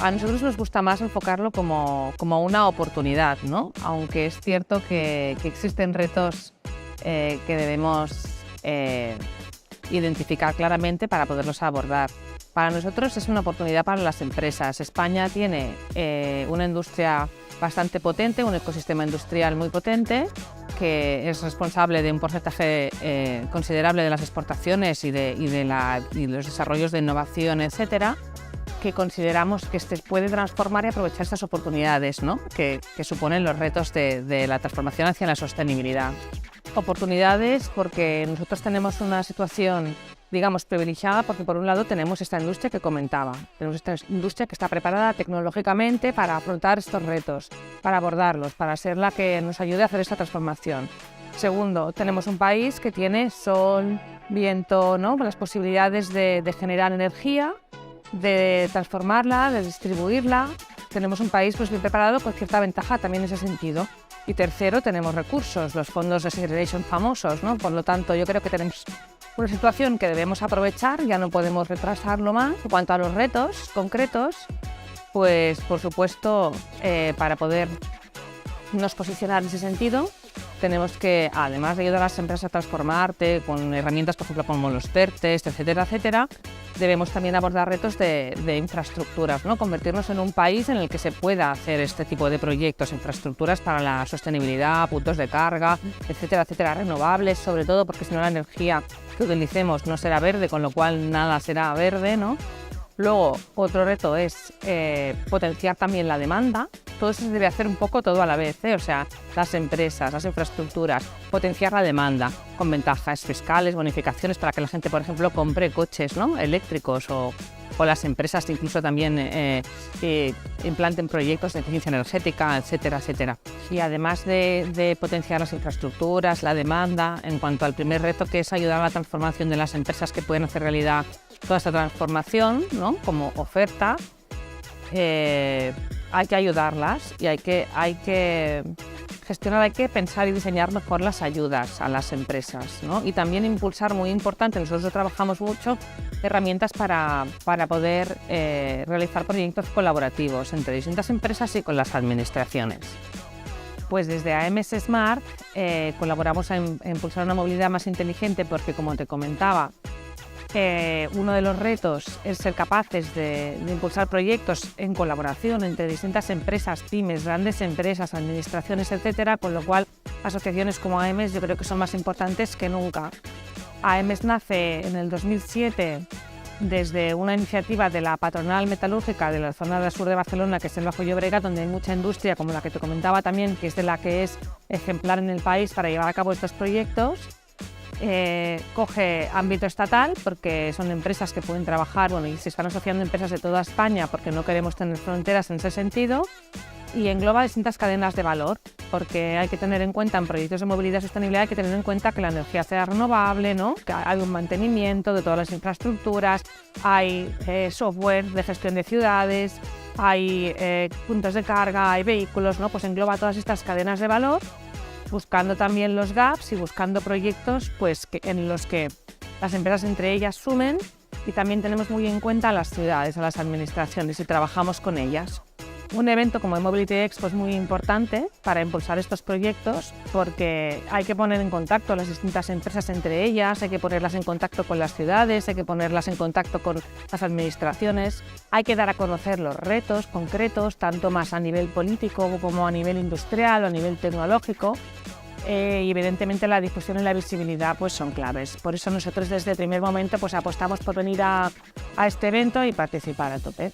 A nosotros nos gusta más enfocarlo como una oportunidad, ¿no? Aunque es cierto que existen retos que debemos identificar claramente para poderlos abordar. Para nosotros es una oportunidad para las empresas. España tiene una industria bastante potente, un ecosistema industrial muy potente, que es responsable de un porcentaje considerable de las exportaciones y de los desarrollos de innovación, etcétera, que consideramos que puede transformar y aprovechar estas oportunidades, ¿no? que suponen los retos de la transformación hacia la sostenibilidad. Oportunidades porque nosotros tenemos una situación, digamos, privilegiada, porque por un lado tenemos esta industria que comentaba, tenemos esta industria que está preparada tecnológicamente para afrontar estos retos, para abordarlos, para ser la que nos ayude a hacer esta transformación. Segundo, tenemos un país que tiene sol, viento, ¿no? Las posibilidades de generar energía, de transformarla, de distribuirla. Tenemos un país pues bien preparado con cierta ventaja también en ese sentido. Y tercero, tenemos recursos, los fondos de Next Generation famosos, ¿no? Por lo tanto, yo creo que tenemos una situación que debemos aprovechar, ya no podemos retrasarlo más. En cuanto a los retos concretos, pues por supuesto, para podernos posicionar en ese sentido, tenemos que, además de ayudar a las empresas a transformarte con herramientas, por ejemplo, como los PERTES, etcétera, etcétera, debemos también abordar retos de infraestructuras, ¿no? Convertirnos en un país en el que se pueda hacer este tipo de proyectos, infraestructuras para la sostenibilidad, puntos de carga, etcétera, etcétera, renovables, sobre todo porque si no la energía que utilicemos no será verde, con lo cual nada será verde, ¿no? Luego, otro reto es potenciar también la demanda. Todo eso se debe hacer un poco todo a la vez, ¿eh? O sea, las empresas, las infraestructuras, potenciar la demanda con ventajas fiscales, bonificaciones para que la gente, por ejemplo, compre coches, ¿no? Eléctricos o las empresas incluso también implanten proyectos de eficiencia energética, etcétera, etcétera. Y además de potenciar las infraestructuras, la demanda, en cuanto al primer reto, que es ayudar a la transformación de las empresas que pueden hacer realidad toda esta transformación, ¿no? Como oferta, hay que ayudarlas y hay que gestionar, hay que pensar y diseñar mejor las ayudas a las empresas, ¿no? Y también impulsar, muy importante, nosotros trabajamos mucho, herramientas para poder realizar proyectos colaborativos entre distintas empresas y con las administraciones. Pues desde AMS Smart colaboramos a impulsar una movilidad más inteligente porque, como te comentaba, uno de los retos es ser capaces de impulsar proyectos en colaboración entre distintas empresas, pymes, grandes empresas, administraciones, etcétera, con lo cual asociaciones como AEMES yo creo que son más importantes que nunca. AEMES nace en el 2007 desde una iniciativa de la patronal metalúrgica de la zona del sur de Barcelona, que es el Bajo Llobregat, donde hay mucha industria, como la que te comentaba también, que es de la que es ejemplar en el país para llevar a cabo estos proyectos. Coge ámbito estatal porque son empresas que pueden trabajar, bueno, y se están asociando empresas de toda España porque no queremos tener fronteras en ese sentido, y engloba distintas cadenas de valor porque hay que tener en cuenta en proyectos de movilidad y sostenibilidad, hay que tener en cuenta que la energía sea renovable, ¿no? Que hay un mantenimiento de todas las infraestructuras, hay software de gestión de ciudades, hay puntos de carga, hay vehículos, ¿no? Pues engloba todas estas cadenas de valor, buscando también los gaps y buscando proyectos pues, en los que las empresas entre ellas sumen, y también tenemos muy en cuenta a las ciudades, a las administraciones, y trabajamos con ellas. Un evento como el Mobility Expo es muy importante para impulsar estos proyectos porque hay que poner en contacto a las distintas empresas entre ellas, hay que ponerlas en contacto con las ciudades, hay que ponerlas en contacto con las administraciones, hay que dar a conocer los retos concretos, tanto más a nivel político como a nivel industrial o a nivel tecnológico. Y evidentemente la difusión y la visibilidad pues son claves. Por eso nosotros desde el primer momento pues apostamos por venir a este evento y participar a tope.